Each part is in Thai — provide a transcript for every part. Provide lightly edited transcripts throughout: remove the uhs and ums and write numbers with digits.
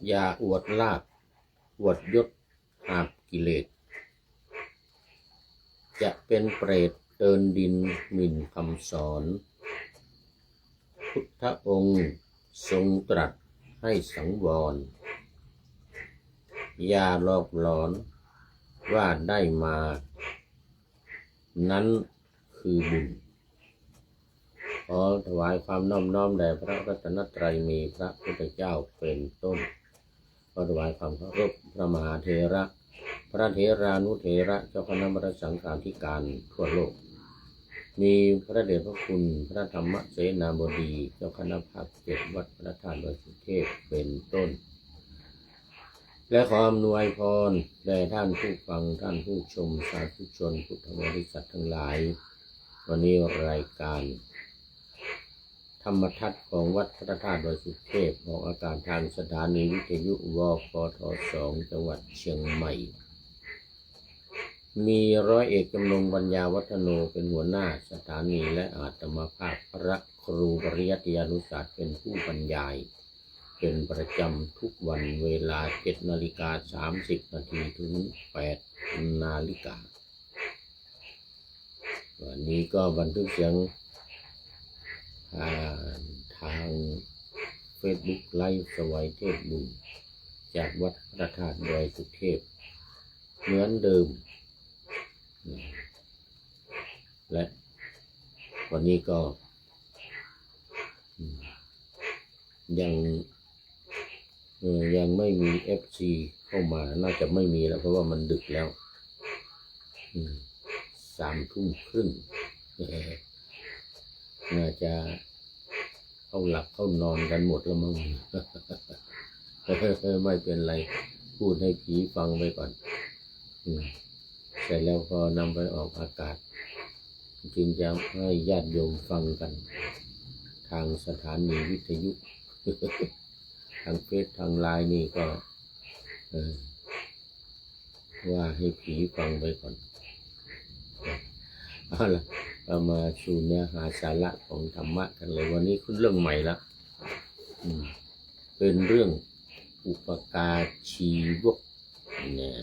อย่าอวดลาภอวดยศหาบกิเลสจะเป็นเปรตเดินดินหมิ่นคำสอนพุทธองค์ทรงตรัสให้สังวรอย่าหลอกหลอนว่าได้มานั้นคือบุญขอถวายความน้อมน้อมแด่พระรัตนตรัยมีพระพุทธเจ้าเป็นต้นขอถวายความเคารพพระมหาเถระพระเถรานุเถระเจ้าคณะพระสังฆาธิการทั่วโลกมีพระเดชพระคุณพระธรรมเสนาบดีเจ้าคณะภาค7วัดพระธาตุดอยสุเทพเป็นต้นและขออำนวยพรแด่ท่านผู้ฟังท่านผู้ชมสาธุชนพุทธบริษัททั้งหลายวันนี้รายการธรรมทัศน์ของวัดพระธาตุดอยสุเทพออกอากาศทางสถานีวิทยุวปท2จังหวัดเชียงใหม่มีร้อยเอกจำนงปัญญาวัฒโนเป็นหัวหน้าสถานีและอาตมาภาพพระครูปริยัติยานุศาสตร์เป็นผู้บรรยายเป็นประจำทุกวันเวลา 7:30 นาทีถึง 8 นาฬิกาวันนี้ก็บันทึกเสียงผ่านทาง Facebook ไลฟ์สวัยเทพบุญจากวัดพระธาตุดอยสุเทพเหมือนเดิมและวันนี้ก็ยังไม่มี FC เข้ามาน่าจะไม่มีแล้วเพราะว่ามันดึกแล้ว3:30น่าจะเข้าหลับเข้านอนกันหมดแล้วมั้ง ไม่เป็นไรพูดให้ผีฟังไปก่อนเสร็จแล้วก็นำไปออกอากาศจึงจะให้ญาติโยมฟังกันทางสถานีวิทยุ ทางเฟซทางไลน์นี่ก็ว่าให้ผีฟังไปก่อนเอาล่ะเรามาสู่เนื้อหาสาระของธรรมะกันเลยวันนี้คุณเรื่องใหม่ละเป็นเรื่องอุปการชีวกเนี่ย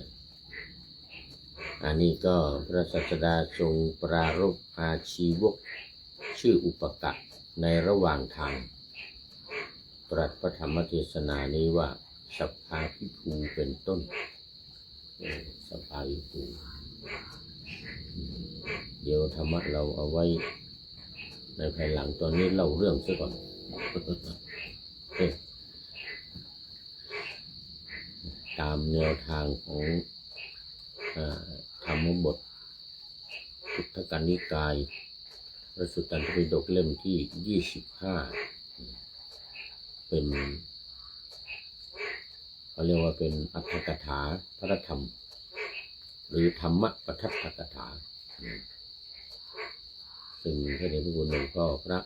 อันนี้ก็พระศาสดาทรงปรารภอาชีวกชื่ออุปกะในระหว่างทางตรัสพระธรรมเทศนานี้ว่าสัพพาภิภูเป็นต้นสัพพาภิภูเดี๋ยวธรรมะเราเอาไว้ในภายหลังตอนนี้เล่าเรื่องซะก่อนตามแนวทางของธรรมบทพุทธกนิกายพระสุตตันตปิฎกเล่มที่25เป็นเขาเรียกว่าเป็นอรรถกถาพระธรรมหรือธรรมปทัฏฐกถาซึ่งพระเดชพระคุณหลวงพ่อพระ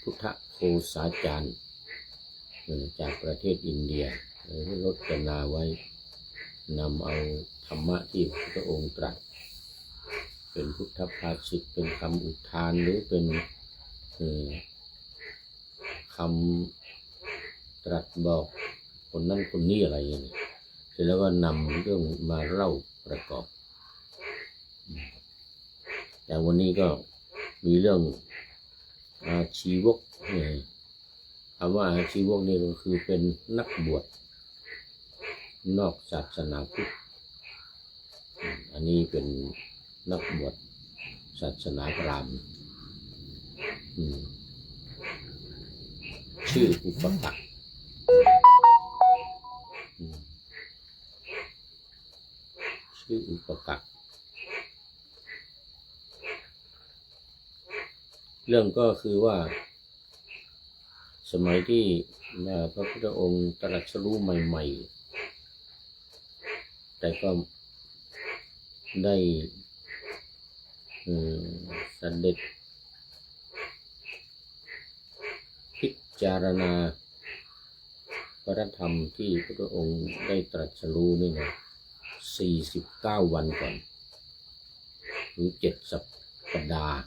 พุทธโฆษาจารย์จากประเทศอินเดียได้รจนาไว้นำเอาธรรมะที่พระองค์ตรัสเป็นพุทธภาษิตเป็นคำอุทานหรือเป็นคำตรัสบอกคนนั้นคนนี้อะไรอย่างนี้เสร็จแล้วก็นำเรื่องมาเล่าประกอบแต่วันนี้ก็มีเรื่องอาชีวกคำว่าอาชีวกนี่ก็คือเป็นนักบวชนอกศาสนาพุทธอันนี้เป็นนักบวชศาสนาพราหมณ์ชื่ออุปกะชื่ออุปกะเรื่องก็คือว่าสมัยที่พระพุทธองค์ตรัสรู้ใหม่ๆแต่ก็ได้เสด็จพิจารณาพระธรรมที่พระองค์ได้ตรัสรู้นี่นะ49 วันก่อนหรือ7 สัปดาห์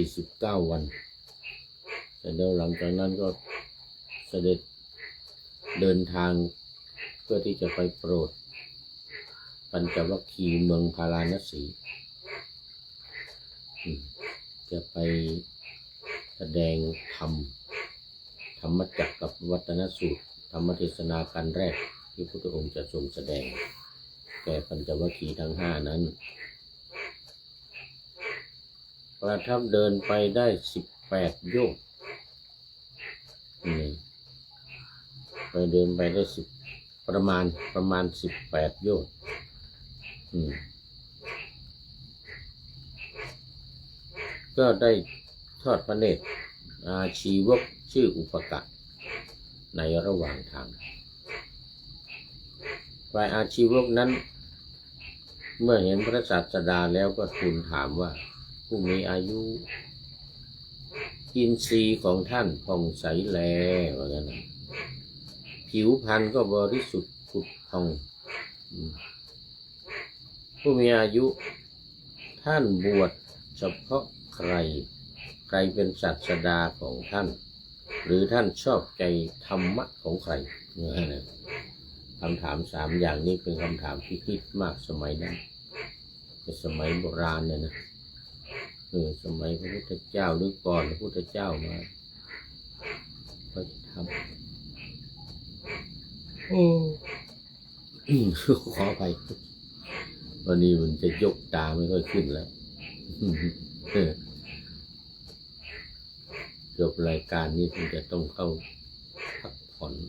49 วันแต่เดี๋ยวหลังจากนั้นก็เสด็จ เดินทางเพื่อที่จะไปโปรดปัญจวัคคีย์เมืองพาราณสีจะไปแสดงธรรมจักรกับวัฒนสูตรธรรมเทศนาการแรกที่พระพุทธองค์จะทรงแสดงแก่ปัญจวัคคีย์ทั้งห้านั้นประทับเดินไปได้18 โยชน์ไปเดินไปได้ประมาณ18 โยชน์ก็ได้ทอดพระเนตรอาชีวกชื่ออุปกะในระหว่างทางฝ่ายอาชีวกนั้นเมื่อเห็นพระศาสดาแล้วก็ทูลถามว่าผู้มีอายุอินทรีย์ของท่านผ่องใสแลว่างั้นผิวพรรณก็บริสุทธิ์ผุดผ่องผู้มีอายุท่านบวชเฉพาะใครเป็นศาสดาของท่านหรือท่านชอบใจธรรมะของใครคำถาม3 อย่างนี้เป็นคำถามที่ฮิตมากสมัยนั้นในสมัยโบราณเนี่ยนะสมัยพระพุทธเจ้าหรือก่อนพระพุทธเจ้ามาก็จะทำขอไปวันนี้มันจะยกตาไม่ค่อยขึ้นแล้วจบรายการนี้คุณจะต้องเข้าพักผ่อน1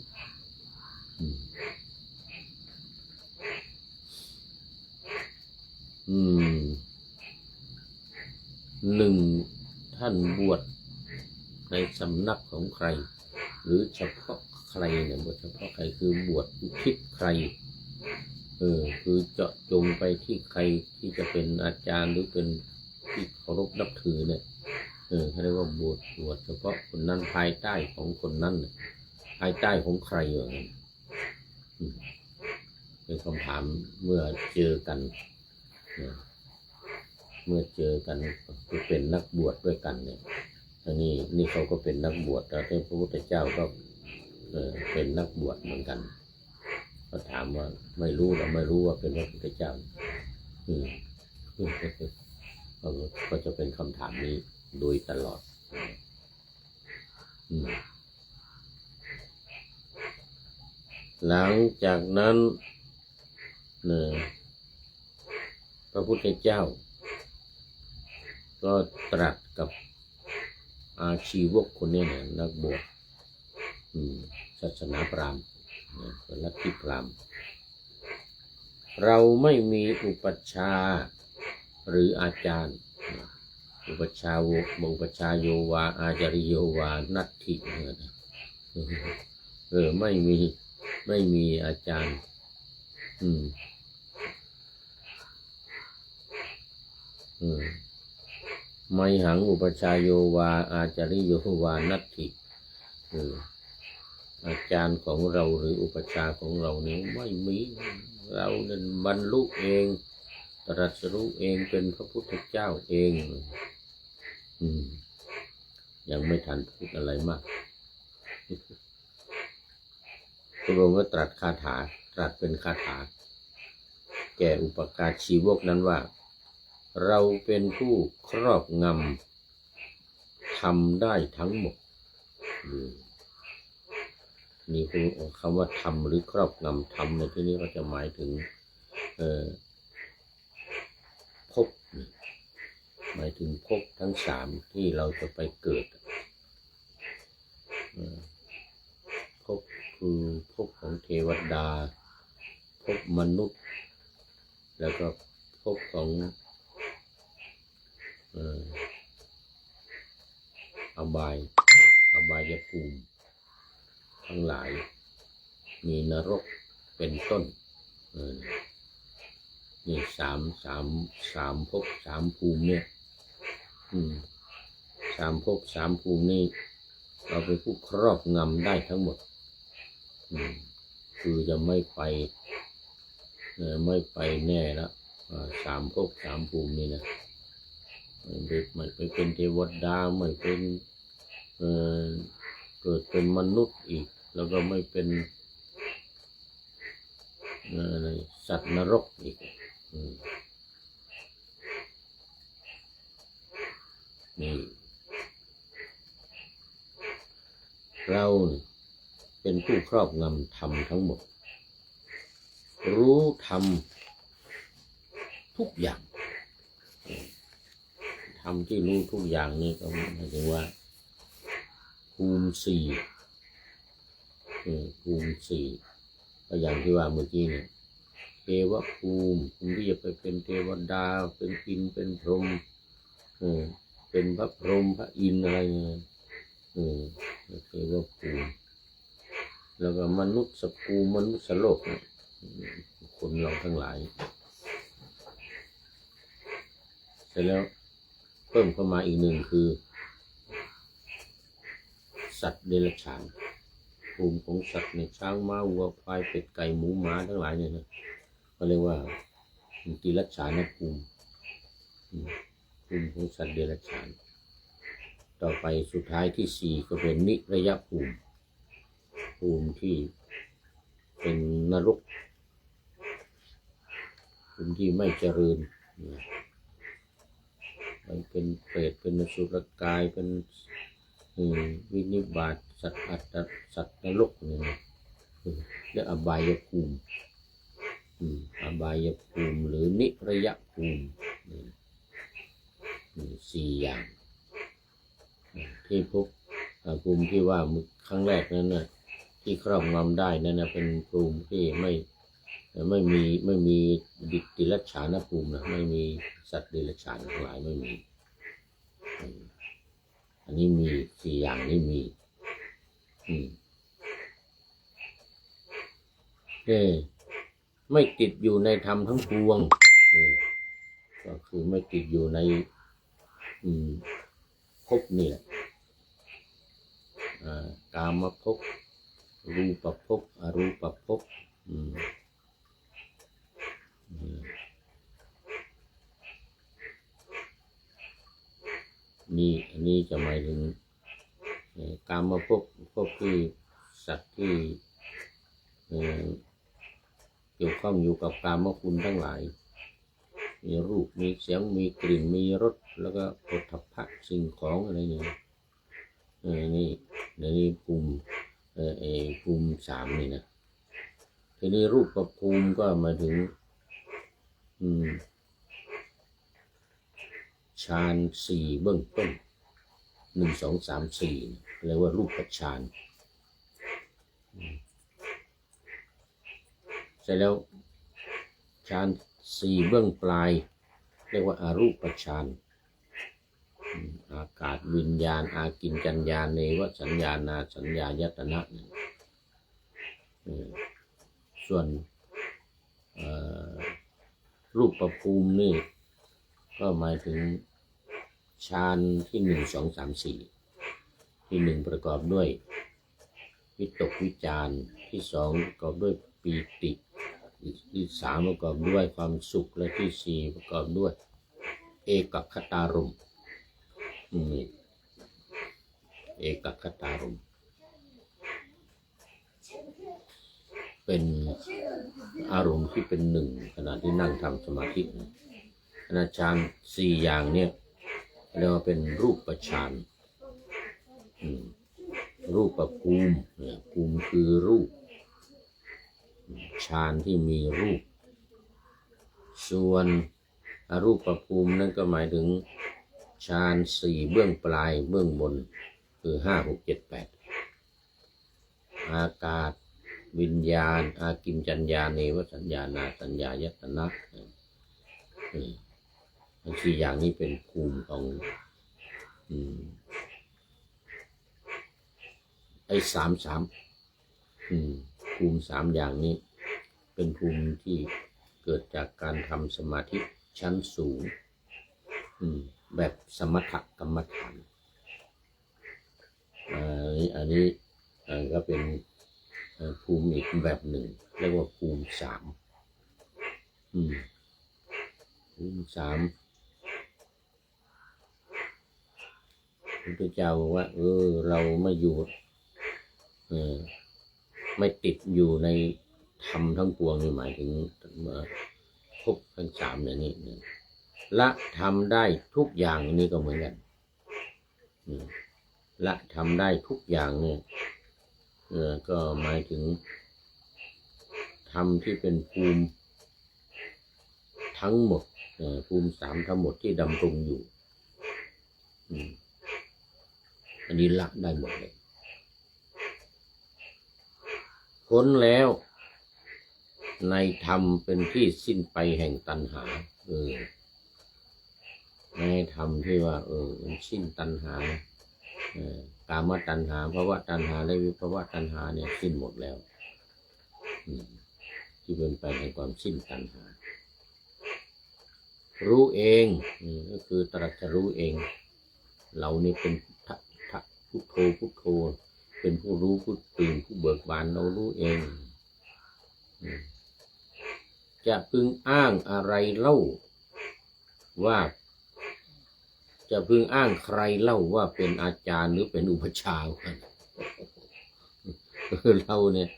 ท่านบวชในสำนักของใครหรือเฉพาะใครเนี่ยบวชเฉพาะใครคือบวชอุทิศใครคือเจาะจงไปที่ใครที่จะเป็นอาจารย์หรือเป็นที่เคารพนับถือเนี่ยเขาเรียกว่าบวชเฉพาะคนนั้นภายใต้ของคนนั้นภายใต้ของใครอย่างนี้เป็นคำถามเมื่อเจอกันก็เป็นนักบวชด้วยกันเนี่ยอันนี้เขาก็เป็นนักบวชแต่พระพุทธเจ้าก็เป็นนักบวชเหมือนกันก็ถามว่าไม่รู้ว่าเป็นพระพุทธเจ้าก็จะเป็นคำถามนี้โดยตลอดหลังจากนั้นพระพุทธเจ้าก็ตรัสกับอาชีวกคนนี้เนี่ยนักบวชศาสนาพราหมณ์ลัทธิพราหมณ์เราไม่มีอุปัชฌาย์หรืออาจารย์อุปัชฌาโยวาอาจาริโยวานัตถิไม่มีอาจารย์ไมหังอุปัชฌาโยวาอาจาริโยวานัตถิอาจารย์ของเราหรืออุปัชฌาย์ของเราเนี่ยไม่มีเรานั้นบรรลุเองตรัสรู้เองเป็นพระพุทธเจ้าเองยังไม่ทันพูดอะไรมากพระองค์ก็ตรัสคาถาตรัสเป็นคาถาแก่อุปการชีวกนั้นว่าเราเป็นผู้ครอบงำทำได้ทั้งหมดนี่คือคำว่าทำหรือครอบงำทำในที่นี้ก็จะหมายถึงภพหมายถึงภพทั้ง3ที่เราจะไปเกิดภพคือภพของเทวดาภพมนุษย์แล้วก็ภพของอบายภูมิทั้งหลายมีนรกเป็นต้นนี่สามภพ3 ภูมิเนี่ย3 ภพ 3 ภูมินี่เราเป็นผู้ครอบงำได้ทั้งหมดคือจะไม่ไปแน่ละ3 ภพ 3 ภูมินี่นะไม่ไปเป็นเทวดาไม่เป็นเกิดเป็นมนุษย์อีกแล้วก็ไม่เป็น สัตว์นรกอีกนี่เราเป็นผู้ครอบงำธรรมทั้งหมดรู้ธรรมทุกอย่างธรรมที่รู้ทุกอย่างนี่ก็หมายถึงว่าภูมิสี่ภูมิสี่ก็อย่างที่ว่าเมื่อกี้เนี่ยเทวภูมิที่จะไปเป็นเทวดาเป็นอินเป็นพรหมเป็นพระพรหมพระอินทร์อะไรเงี้ยเทวภูมิแล้วก็มนุษย์สภูมิมนุษย์โลกคนเราทั้งหลายเสร็จแล้วเพิ่มเข้ามาอีกหนึ่งคือสัตว์เดรัจฉานภูมิของสัตว์ในช้างม้าวัวควายเป็ดไก่หมูหมาทั้งหลายเนี่ยนะก็เรียกว่าติรัจฉานภูมิของสัตว์เดรัจฉานต่อไปสุดท้ายที่สี่ก็เป็นนิระยะภูมิที่เป็นนรกภูมิที่ไม่เจริญมันเป็นเปรตเป็นอสุรกายเป็นวินิบาตสัตว์สัตว์นรกเนี่ยเรียกอบายภูมิอบายภูมิหรือนิระยะภูมิสี่อย่างที่พบภูมิที่ว่าครั้งแรกนั้นน่ะที่ครอบงำได้นั่นนะเป็นภูมิที่ไม่มีติรัจฉานภูมินะไม่มีสัตว์เดรัจฉานทั้งหลายไม่มีอันนี้มีสี่อย่างนี้มีไม่ติดอยู่ในธรรมทั้งปวงก็คือไม่ติดอยู่ในภพนี่แหละกามภพรูปภพอรูปภพนี่อันนี้จะหมายถึงกามภพที่สัตว์ที่เกี่ยวข้องอยู่กับกามคุณทั้งหลายมีรูปมีเสียงมีกลิ่นมีรสแล้วก็โผฏฐัพพะสิ่งของอะไรเนี่ยนี่ภูมิสามนี่นะทีนี้รูปภูมิก็หมายถึงฌานสี่เบื้องต้น1 2 3 4เรียกว่ารูปฌานเสร็จแล้วฌานสี่เบื้องปลายเรียกว่าอารูปฌานอากาศวิญญาณอากิญจัญญาเนวสัญญานาสัญญายตนะส่วนรูปภูมินี่ก็หมายถึงฌานที่1 2 3 4ที่1ประกอบด้วยวิตกวิจารที่2ประกอบด้วยปีติที่3ประกอบด้วยความสุขและที่4ประกอบด้วยเอกคตารมณ์เอกคตารมณ์เป็นอารมณ์ที่เป็นหนึ่งขณะที่นั่งทำสมาธิฌานสี่อย่างเนี่ยเรียกว่าเป็นรูปฌานรูปภูมิภูมิคือรูปฌานที่มีรูปส่วนอรูปภูมินั่นก็หมายถึงฌานสี่เบื้องปลายเบื้องบนคือ5 6 7 8อากาศวิญญาณอากิญจัญญาเนวสัญญานาสัญญายตนะสี่อย่างนี้เป็นภูมิของสามภูมิ3อย่างนี้เป็นภูมิที่เกิดจากการทำสมาธิชั้นสูงแบบสมถกรรมฐานอันนี้ก็เป็นภูมิอีกแบบหนึ่งเรียกว่าภูมิ3ภูมิ3พระพุทธเจ้าบอกว่าเราไม่อยู่ไม่ติดอยู่ใน ธรรมทั้งปวงนี่หมายถึงภพทั้งสามเนี่ยนี่ละทำได้ทุกอย่างนี่ก็เหมือนกันละทำได้ทุกอย่างเนี่ยก็หมายถึงธรรมที่เป็นภูมิทั้งหมดภูมิสามทั้งหมดที่ดำรงอยู่อันนี้ละได้หมดเลยพ้นแล้วในธรรมเป็นที่สิ้นไปแห่งตัณหาในธรรมที่ว่ามันสิ้นตัณหากามตัณหาภวตัณหาและวิภวตัณหาเนี่ยสิ้นหมดแล้วที่เป็นไปแห่งความสิ้นตัณหารู้เองก็คือตรัสรู้เองเรานี่เป็นพุทโธพุทโธเป็นผู้รู้ผู้ตื่นผู้เบิกบานเรารู้เองจะพึงอ้างอะไรเล่าว่าจะพึงอ้างใครเล่าว่าเป็นอาจารย์หรือเป็นอุปชาเราเนี่ย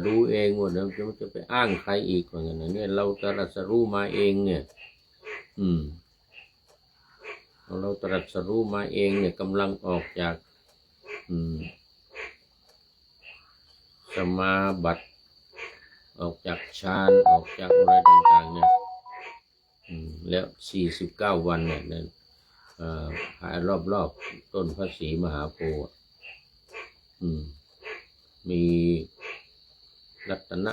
รู้เองว่าเราจะไปอ้างใครอีกว่างั้นเนี่ยเราตรัสรู้มาเองเนี่ยเราตรัสรู้มาเองเนี่ยกำลังออกจากสมาบัติออกจากฌานออกจากอะไรต่างๆเนี่ยแล้ว49 วันเนี่ยหายรอบต้นพระศรีมหาโพธิ์มีรัตนะ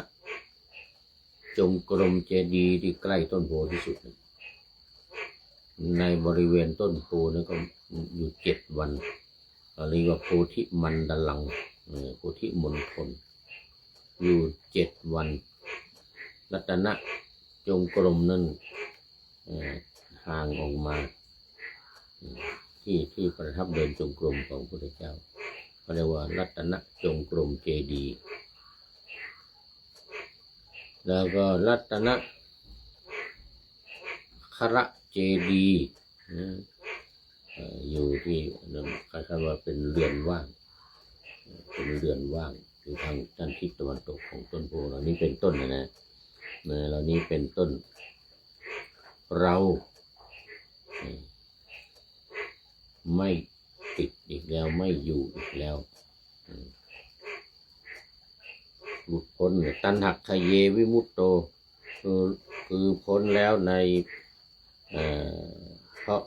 จงกรมเจดีย์ที่ใกล้ต้นโพที่สุดในบริเวณต้นโพนี่ก็อยู่7 วันเรียกว่าโพธิมันดลังโพธิมณฑลอยู่7 วันรัตนะจงกรมนั่นห่างออกมาที่ประทับเดินจงกรมของพระพุทธเจ้าเขาเรียกว่ารัตนะจงกรมเจดีย์แล้วก็รัตนะคระเจดีย์อยู่ที่คล้ายๆว่าเป็นเรือนว่างอยู่ทางด้านทิศตะวันตกของต้นโพเหล่านี้เป็นต้นนะเหล่านี้เป็นต้นเราไม่ติดอีกแล้วไม่อยู่อีกแล้วหลุดพ้นตัณหักขเยวิมุตโตคือพ้นแล้วในเพราะ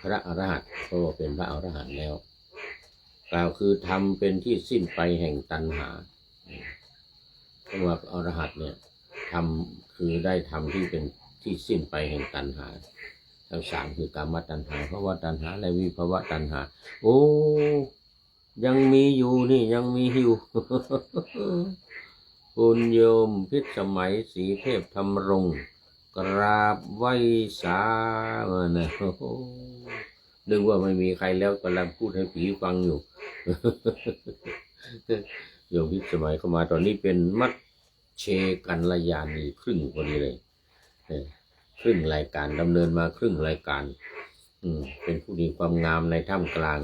พระอรหันต์เพราะว่าเป็นพระอรหันต์แล้วกล่าวคือทำเป็นที่สิ้นไปแห่งตัณหาเพราะว่าอรหันต์เนี่ยทำคือได้ทำที่เป็นที่สิ้นไปแห่งตัณหาทั้งสามคือกามตัณหาภวตัณหาและวิภวตัณหาโอ้ยังมีอยู่นี่ยังมีอยู่ คุณโยมพิสมัยศรีเทพธรรมรงค์กราบไหว้สาเนี่ยนึกว่าไม่มีใครแล้วกำลังพูดให้ผีฟังอยู่ โยมพิสมัยเข้ามาตอนนี้เป็นมัชเชกัลยาณีครึ่งพอดีเลยครึ่งรายการดำเนินมาครึ่งรายการเป็นผู้มีความงามในท่ามกลาง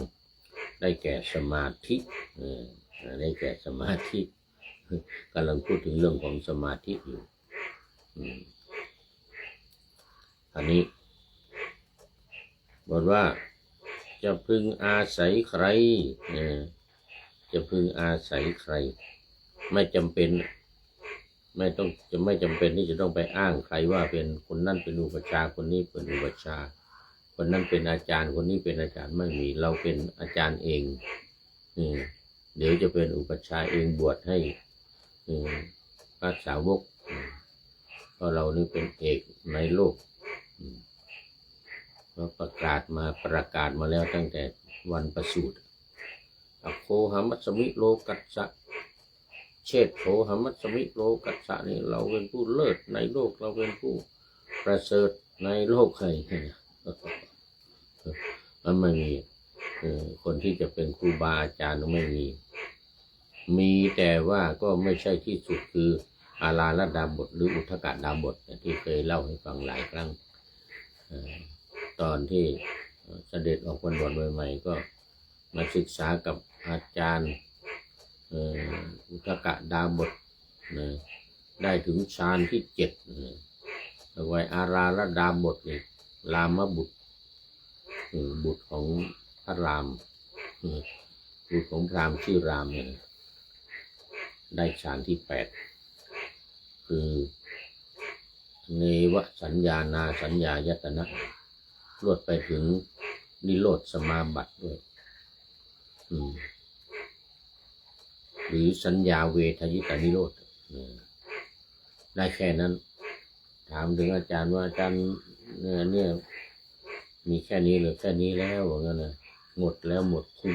ได้แก่สมาธิได้แก่สมาธิกำลังพูดถึงเรื่องของสมาธิอยู่อันนี้บอกว่าจะพึงอาศัยใครจะพึงอาศัยใครไม่จำเป็นไม่จำเป็นที่จะต้องไปอ้างใครว่าเป็นคนนั้นเป็นอุปชาคนนี้เป็นอุปชาคนนั้นเป็นอาจารย์คนนี้เป็นอาจารย์ไม่มีเราเป็นอาจารย์เองเดี๋ยวจะเป็นอุปชาเองบวชให้พระสาวกเพราะเรานี่เป็นเอกในโลกเราประกาศมาแล้วตั้งแต่วันประสูติอโคหมัสสมิโลกัสสะเชษโธหมัสสมิโลกัสสะนี่เราเป็นผู้เลิศในโลกเราเป็นผู้ประเสริฐในโลกใครมันไม่มีคนที่จะเป็นครูบาอาจารย์ไม่มีแต่ว่าก็ไม่ใช่ที่สุดคืออาราลดาบทหรืออุทกดาบทที่เคยเล่าให้ฟังหลายครั้งตอนที่เสด็จออกบวชใหม่ๆก็มาศึกษากับอาจารย์อุทกดาบท นะได้ถึงฌานที่7ไว้อาราลดาบทนี่รามบุตรบุตรของพระรามบุตรของพราหมณ์ชื่อรามเนี่ยได้ฌานที่8คือเนวสัญญานาสัญญายตนะรวดไปถึงนิโรธสมาบัติด้วยหรือสัญญาเวทยิตานิโรธได้แค่นั้นถามถึงอาจารย์ว่าอาจารย์เนี่ยมีแค่นี้หรือแค่นี้แล้วว่างั้นนะหมดแล้วหมดคุม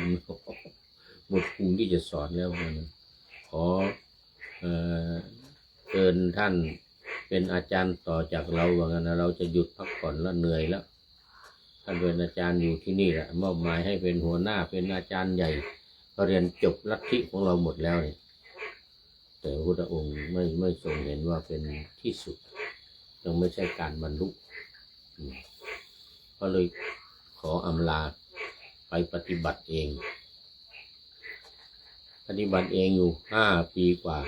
หมดคุมที่จะสอนแล้วว่างั้นขอเชิญท่านเป็นอาจารย์ต่อจากเราว่างั้นนะเราจะหยุดพักผ่อนแล้วเหนื่อยแล้วท่านเป็นอาจารย์อยู่ที่นี่แหละมอบหมายให้เป็นหัวหน้าเป็นอาจารย์ใหญ่เรียนจบลัทธิของเราหมดแล้วเนี่ยแต่พระพุทธองค์ไม่ทรงเห็นว่าเป็นที่สุดยังไม่ใช่การบรรลุก็เลยขออำลาไปปฏิบัติเองอยู่5 ปีกว่า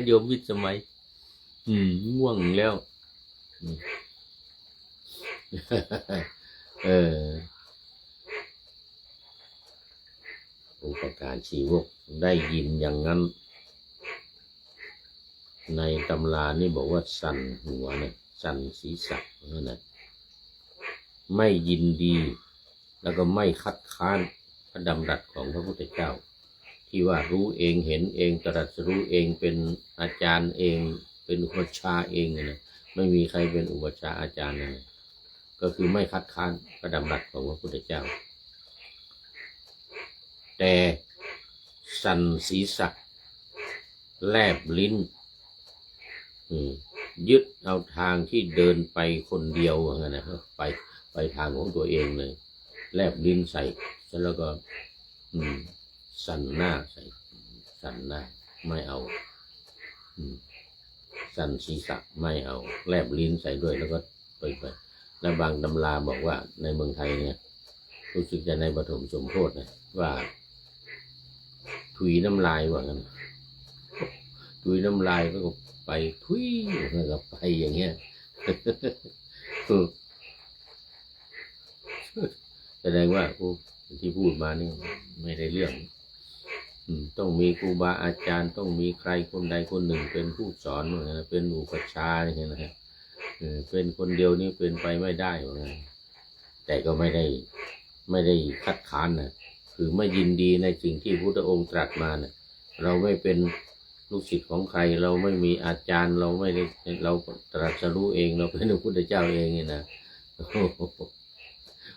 โยมวิทย์สมัยง่วงแล้วอุปการชีวกได้ยินอย่างนั้นในตำรานี่บอกว่าสั่นหัวเนี่ยสั่นศีรษะนั่นแหละไม่ยินดีแล้วก็ไม่คัดค้านพระดำรัสของพระพุทธเจ้าที่ว่ารู้เองเห็นเองตรัสรู้เองเป็นอาจารย์เองเป็นอุปชฌาย์เองนะไม่มีใครเป็นอุปชฌาย์อาจารย์นะก็คือไม่คัดค้านพระดำรัสของพระพุทธเจ้าแต่สั่นศีรษะแลบลิ้นยึดเอาทางที่เดินไปคนเดียวว่างั้นนะไปทางของตัวเองเลยแลบลิ้นใส่แล้วก็สั่นหน้าใส่สั่นหน้าไม่เอาสั่นศีรษะไม่เอาแลบลิ้นใส่ด้วยแล้วก็ไปแล้วบางตำราบอกว่าในเมืองไทยเนี่ยรู้สึกจะในปฐมสมโภชนะว่าถุยน้ำลายว่างั้นถุยน้ำลายแล้วก็ไปถุยแล้วก็ไปอย่างเงี้ยแสดงว่าที่พูดมานี่ไม่ได้เรื่องต้องมีครูบาอาจารย์ต้องมีใครคนใดคนหนึ่งเป็นผู้สอนเหมือนกันเป็นอุปชฌาย์อย่างเงี้ยนะเป็นคนเดียวนี่เป็นไปไม่ได้เหมือนกันแต่ก็ไม่ได้คัดค้านนะคือไม่ยินดีในสิ่งที่พระพุทธองค์ตรัสมานะเราไม่เป็นลูกศิษย์ของใครเราไม่มีอาจารย์เราไม่ได้เราตรัสรู้เองเราเป็นพระพุทธเจ้าเองนี่นะ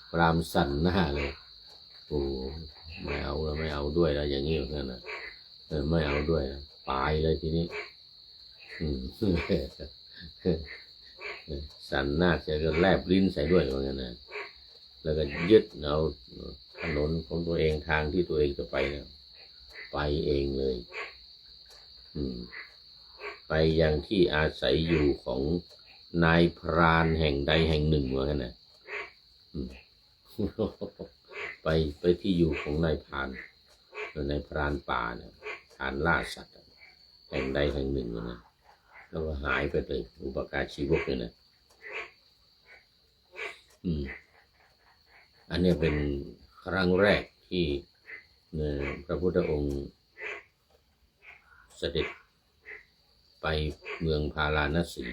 พรามสั่นหน้าเลยโอ้ไม่เอาด้วยแล้วอย่างนี้เหมือนกันนะไม่เอาด้วยนะตายเลยทีนี้สั่นหน้าเสร็จก็แลบลิ้นใส่ด้วยเหมือนกันนะแล้วก็ยึดเอาถนนของตัวเองทางที่ตัวเองจะไปเนี่ยไปเองเลยไปยังที่อาศัยอยู่ของนายพรานแห่งใดแห่งหนึ่งเหมือนกันนะไปที่อยู่ของนายพรานป่าเนี่ยพรานล่าสัตว์แห่งใดแห่งหนึ่งนะแล้วก็หายไปเลยอุปการชีวกเนี่ยนะอันนี้เป็นครั้งแรกที่พระพุทธองค์เสด็จไปเมืองพาราณสี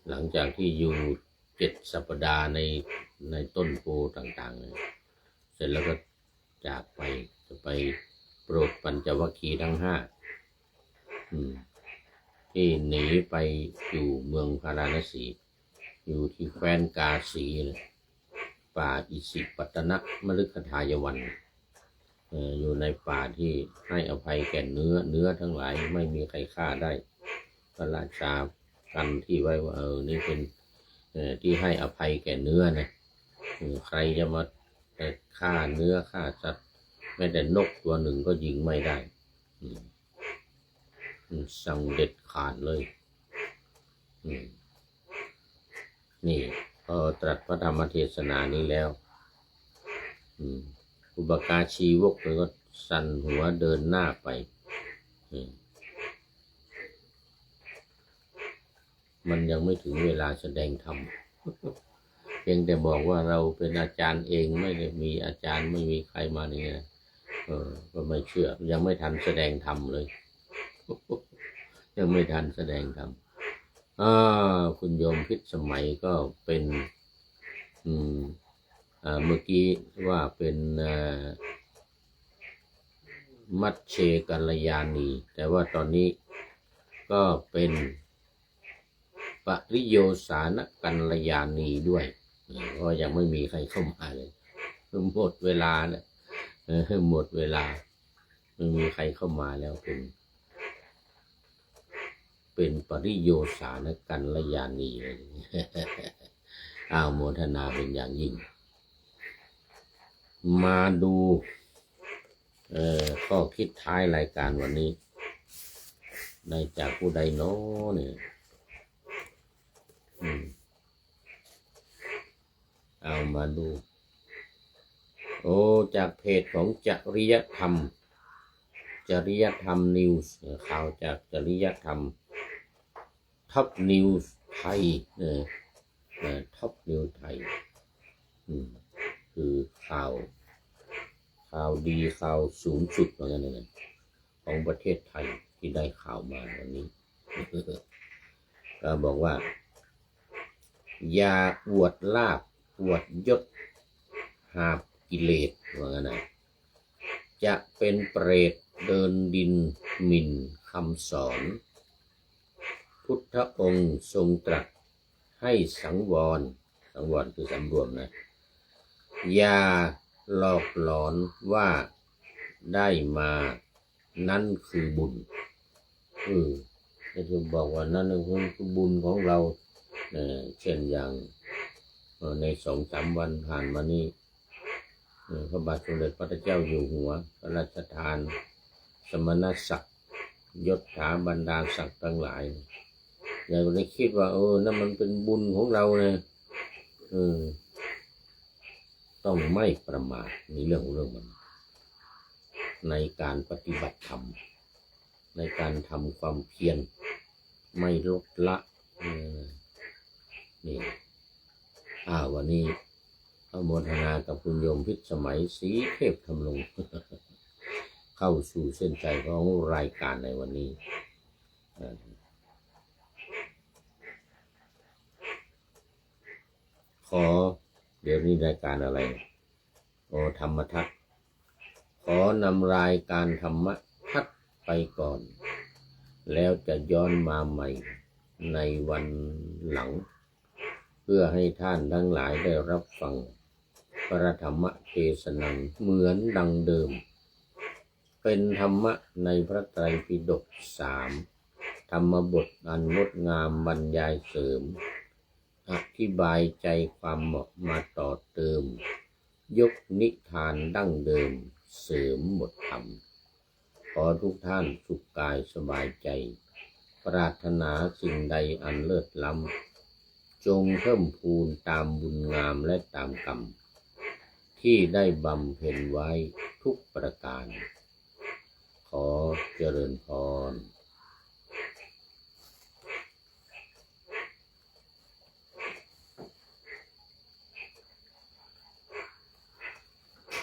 หลังจากที่อยู่7 สัปดาห์ในต้นโพต่างๆเสร็จแล้วก็จากไปจะไปโปรดปัญจวัคคีย์ทั้ง5ที่หนีไปอยู่เมืองพาราณสีอยู่ที่แคว้นกาสีป่าอิสิปตนะมฤคทายวันอยู่ในป่าที่ให้อภัยแก่เนื้อทั้งหลายไม่มีใครฆ่าได้พระราชากันที่ไว้ว่านี่เป็นที่ให้อภัยแก่เนื้อนะใครจะมาฆ่าเนื้อฆ่าสัตว์แม้แต่นกตัวหนึ่งก็ยิงไม่ได้สั่งเด็ดขาดเลยนี่พอตรัสพระธรรมเทศนานี้แล้ว อุปการชีวกเลยก็สั่นหัวเดินหน้าไปมันยังไม่ถึงเวลาแสดงธรรมเพียงแต่บอกว่าเราเป็นอาจารย์เองไม่ได้มีอาจารย์ไม่มีใครมาเนี่ยก็ไม่เชื่อยังไม่ทันแสดงธรรมเลยยังไม่ทันแสดงธรรมคุณโยมพิษสมัยก็เป็นเมื่อกี้ว่าเป็นมัชเชกัลยาณีแต่ว่าตอนนี้ก็เป็นปริโยสานกัลยาณีด้วยเพราะยังไม่มีใครเข้ามาเลยหมดเวลาแล้วหมดเวลาไม่มีใครเข้ามาแล้วเป็นปริโยสานกัลยาณีเลยโมทนาเป็นอย่างยิ่งมาดูข้อคิดท้ายรายการวันนี้ได้จากผู้ใดเนาะเนี่ยเอามาดูจากเพจของจริยธรรมนิวส์ข่าวจากจริยธรรมท็อปนิวส์ไทยท็อปนิวส์ไทยคือข่าวดีข่าวสูงสุดเหมือนกันนะของประเทศไทยที่ได้ข่าวมาวันนี้ก็บอกว่าอย่าอวดลาภอวดยศหาบกิเลสว่างั้นนะจะเป็นเปรตเดินดินหมิ่นคำสอนพุทธองค์ทรงตรัสให้สังวรคือสำรวมนะอย่าหลอกหลอนว่าได้มานั่นคือบุญจะบอกว่านั่นคือบุญของเราเช่นอย่างใน2-3 วันผ่านมานี้พระบาทสมเด็จพระเจ้าอยู่หัวพระราชทานสมณศักดิ์ยศถาบรรดาศักดิ์ทั้งหลายอย่าไปคิดว่านั่นมันเป็นบุญของเราเนี่ยต้องไม่ประมาทในเรื่องมันในการปฏิบัติธรรมในการทำความเพียรไม่ลดละนี่วันนี้อนุโมทนากับคุณโยมพิษสมัยศรีเทพธรรมรงค์เข้าสู่เส้นใจของรายการในวันนี้เดี๋ยวนี้รายการอะไรธรรมทัศน์ขอนำรายการธรรมทัศน์ไปก่อนแล้วจะย้อนมาใหม่ในวันหลังเพื่อให้ท่านทั้งหลายได้รับฟังพระธรรมเทศนาเหมือนดังเดิมเป็นธรรมะในพระไตรปิฎก3ธรรมบทอันงดงามบรรยายเสริมอธิบายใจความเหมาะมาต่อเติมยกนิทานดั้งเดิมเสริมบทธรรมขอทุกท่านสุขกายสบายใจปรารถนาสิ่งใดอันเลิศล้ำจงเพิ่มพูนตามบุญงามและตามกรรมที่ได้บำเพ็ญไว้ทุกประการขอเจริญพร